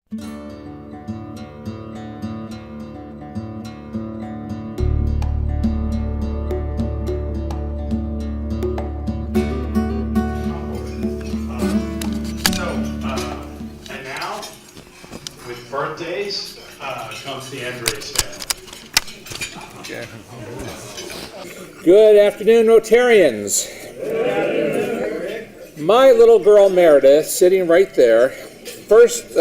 And now, with birthdays, comes the Andres family. Good afternoon, Rotarians. My little girl Meredith, sitting right there, first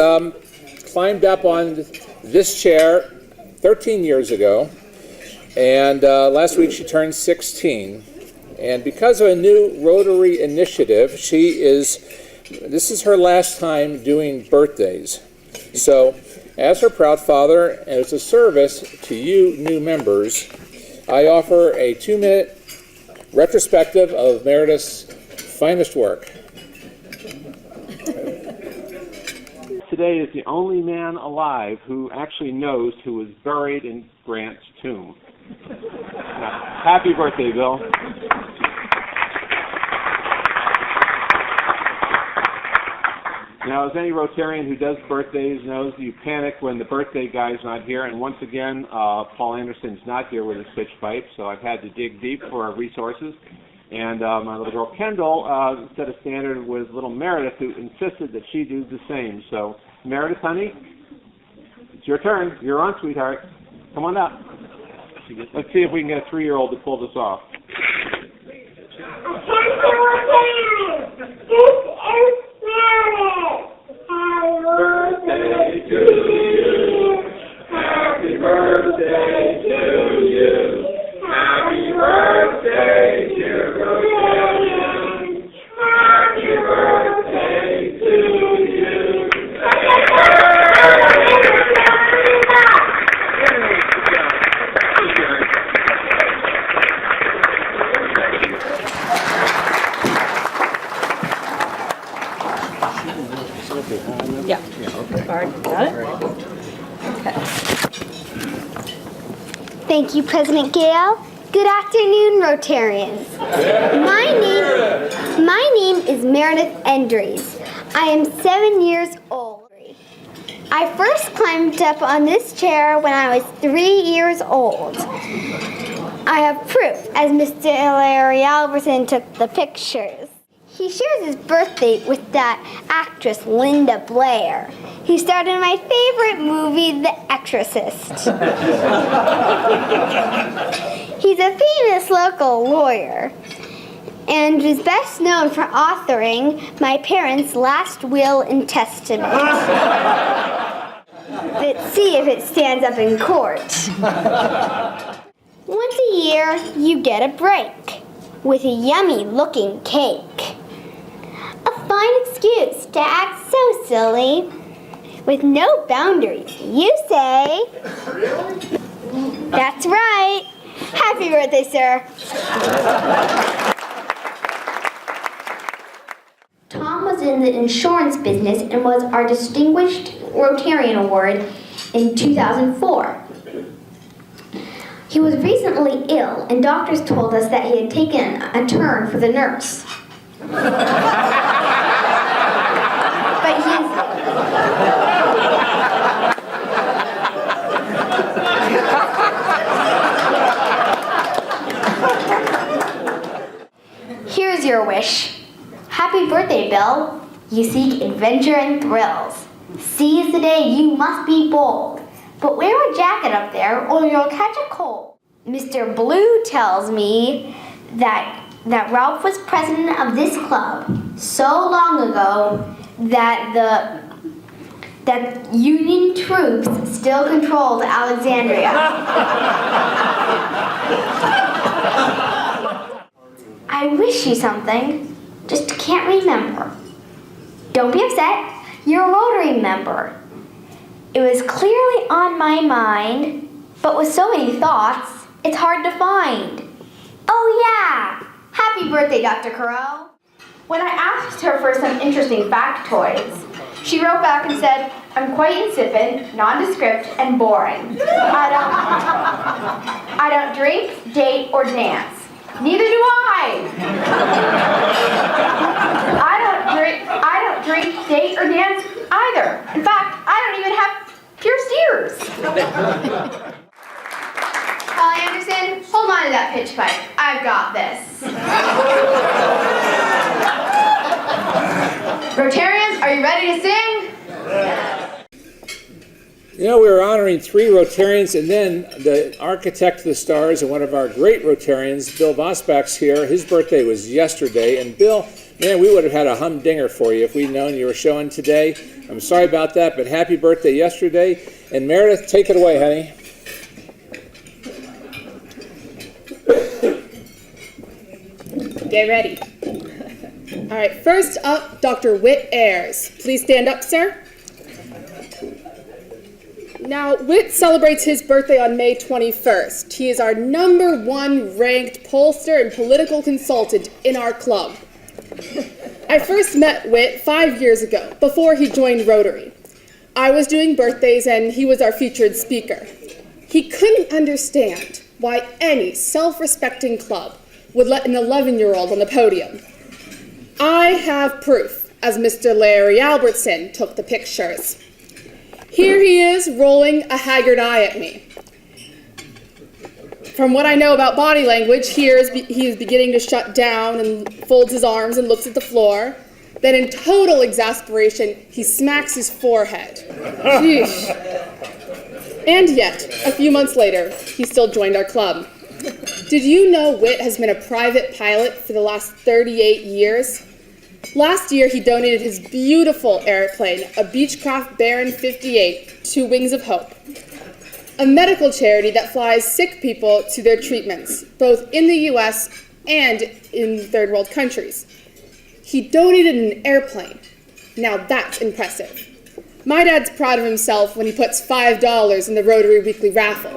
climbed up on this chair 13 years ago, and last week she turned 16. And because of a new Rotary initiative, this is her last time doing birthdays. So, as her proud father, and as a service to you new members, I offer a 2-minute retrospective of Meredith's finest work. Today is the only man alive who actually knows who was buried in Grant's tomb. Now, happy birthday, Bill. Now, as any Rotarian who does birthdays knows, you panic when the birthday guy's not here. And once again, Paul Anderson's not here with his pitch pipe, so I've had to dig deep for resources. And my little girl Kendall set a standard with little Meredith, who insisted that she do the same. So, Meredith, honey, it's your turn. You're on, sweetheart. Come on up. Let's see if we can get a 3-year-old to pull this off. Birthday to you. Happy birthday to you. Happy birthday, dear Rotarian. Happy birthday to you. Yeah. Okay. Got it? Okay. Thank you, President Gale. Good afternoon, Rotarians. My name is Meredith Endries. I am 7 years old. I first climbed up on this chair when I was 3 years old. I have proof, as Mr. Larry Albertson took the pictures. He shares his birthday with that actress Linda Blair. He starred in my favorite movie, The Exorcist. He's a famous local lawyer and is best known for authoring my parents' last will and testament. Let's see if it stands up in court. Once a year, you get a break with a yummy-looking cake. A fine excuse to act so silly with no boundaries, you say. That's right. Happy birthday, sir. Tom was in the insurance business and was our Distinguished Rotarian Award in 2004. He was recently ill, and doctors told us that he had taken a turn for the nurse. But here's your wish. Happy birthday, Bill. You seek adventure and thrills. Seize the day, you must be bold. But wear a jacket up there or you'll catch a cold. Mr. Blue tells me that Ralph was president of this club so long ago that Union troops still controlled Alexandria. I wish you something, just can't remember. Don't be upset, you're a Rotary member. It was clearly on my mind, but with so many thoughts, it's hard to find. Oh yeah! Happy birthday, Dr. Carell. When I asked her for some interesting factoids, she wrote back and said, I'm quite insipid, nondescript, and boring. I don't drink, date, or dance. Neither do I. I don't drink, date, or dance either. In fact, I don't You know, we were honoring 3 Rotarians, and then the architect of the stars and one of our great Rotarians, Bill Vosbach's here. His birthday was yesterday, and Bill, man, we would have had a humdinger for you if we'd known you were showing today. I'm sorry about that, but happy birthday yesterday. And Meredith, take it away, honey. Get ready. All right, first up, Dr. Whit Ayers. Please stand up, sir. Now, Whit celebrates his birthday on May 21st. He is our #1 ranked pollster and political consultant in our club. I first met Whit 5 years ago, before he joined Rotary. I was doing birthdays and he was our featured speaker. He couldn't understand why any self-respecting club would let an 11-year-old on the podium. I have proof, as Mr. Larry Albertson took the pictures. Here he is, rolling a haggard eye at me. From what I know about body language, he is beginning to shut down and folds his arms and looks at the floor. Then in total exasperation, he smacks his forehead. Sheesh. And yet, a few months later, he still joined our club. Did you know Whit has been a private pilot for the last 38 years? Last year, he donated his beautiful airplane, a Beechcraft Baron 58, to Wings of Hope, a medical charity that flies sick people to their treatments, both in the U.S. and in third world countries. He donated an airplane. Now that's impressive. My dad's proud of himself when he puts $5 in the Rotary Weekly raffle.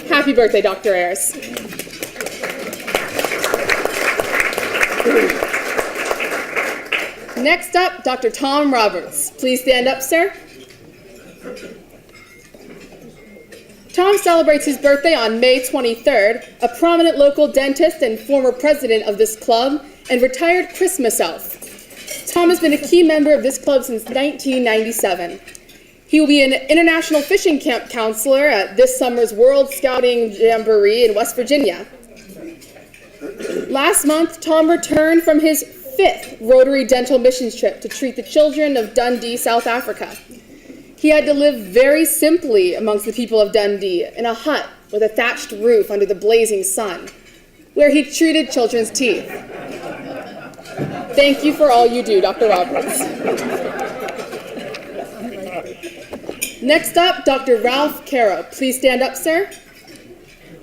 Happy birthday, Dr. Ayers. Next up, Dr. Tom Roberts. Please stand up, sir. Tom celebrates his birthday on May 23rd, a prominent local dentist and former president of this club and retired Christmas elf. Tom has been a key member of this club since 1997. He will be an international fishing camp counselor at this summer's World Scouting Jamboree in West Virginia. Last month, Tom returned from his 5th Rotary dental missions trip to treat the children of Dundee, South Africa. He had to live very simply amongst the people of Dundee in a hut with a thatched roof under the blazing sun, where he treated children's teeth. Thank you for all you do, Dr. Roberts. Next up, Dr. Ralph Caro. Please stand up, sir.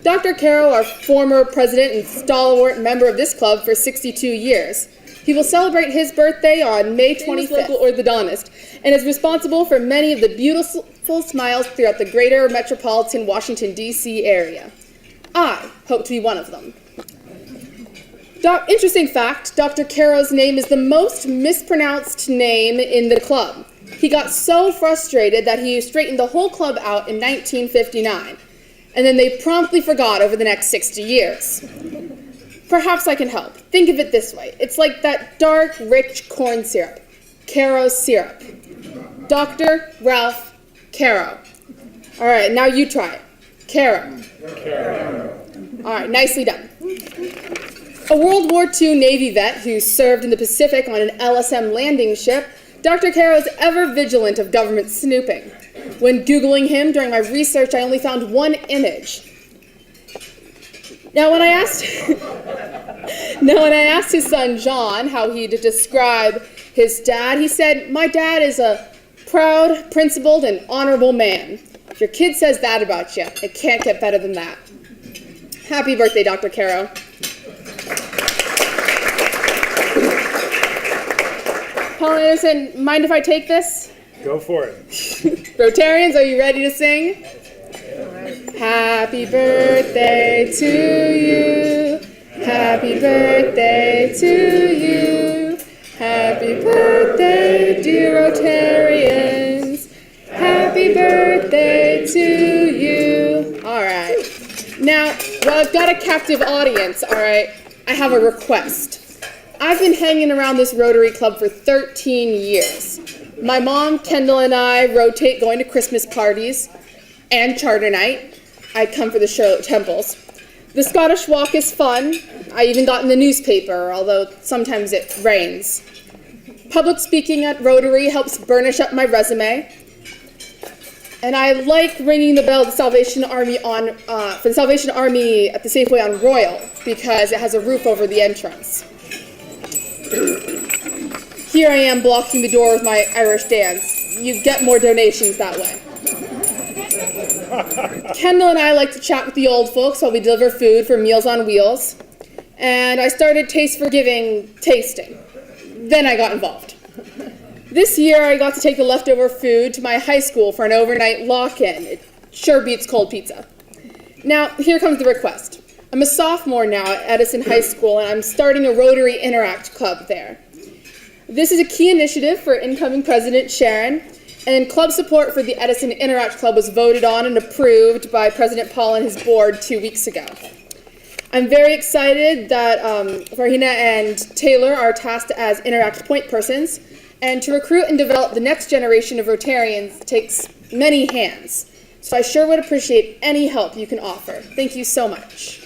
Dr. Caro, our former president and stalwart member of this club for 62 years. He will celebrate his birthday on May 25th, local orthodontist, and is responsible for many of the beautiful smiles throughout the greater metropolitan Washington, D.C. area. I hope to be one of them. Interesting fact, Dr. Caro's name is the most mispronounced name in the club. He got so frustrated that he straightened the whole club out in 1959, and then they promptly forgot over the next 60 years. Perhaps I can help. Think of it this way. It's like that dark, rich corn syrup. Caro syrup. Dr. Ralph Caro. All right, now you try it. Caro. All right, nicely done. A World War II Navy vet who served in the Pacific on an LSM landing ship, Dr. Caro is ever vigilant of government snooping. When Googling him during my research, I only found one image. Now, when I asked his son, John, how he'd describe his dad, he said, "My dad is a proud, principled, and honorable man." If your kid says that about you, it can't get better than that. Happy birthday, Dr. Caro. Paul Anderson, mind if I take this? Go for it. Rotarians, are you ready to sing? Happy birthday to you. Happy birthday to you. Happy birthday, dear Rotarians. Happy birthday to you. All right. Now, well, I've got a captive audience, all right, I have a request. I've been hanging around this Rotary Club for 13 years. My mom, Kendall, and I rotate going to Christmas parties and charter night. I come for the Charlotte Temples. The Scottish Walk is fun. I even got in the newspaper, although sometimes it rains. Public speaking at Rotary helps burnish up my resume. And I like ringing the bell of the Salvation Army for the Salvation Army at the Safeway on Royal because it has a roof over the entrance. Here I am blocking the door with my Irish dance. You get more donations that way. Kendall and I like to chat with the old folks while we deliver food for Meals on Wheels. And I started Taste for Giving tasting. Then I got involved. This year I got to take the leftover food to my high school for an overnight lock-in. It sure beats cold pizza. Now, here comes the request. I'm a sophomore now at Edison High School, and I'm starting a Rotary Interact Club there. This is a key initiative for incoming President Sharon, and club support for the Edison Interact Club was voted on and approved by President Paul and his board 2 weeks ago. I'm very excited that Farhina and Taylor are tasked as Interact point persons, and to recruit and develop the next generation of Rotarians takes many hands. So I sure would appreciate any help you can offer. Thank you so much.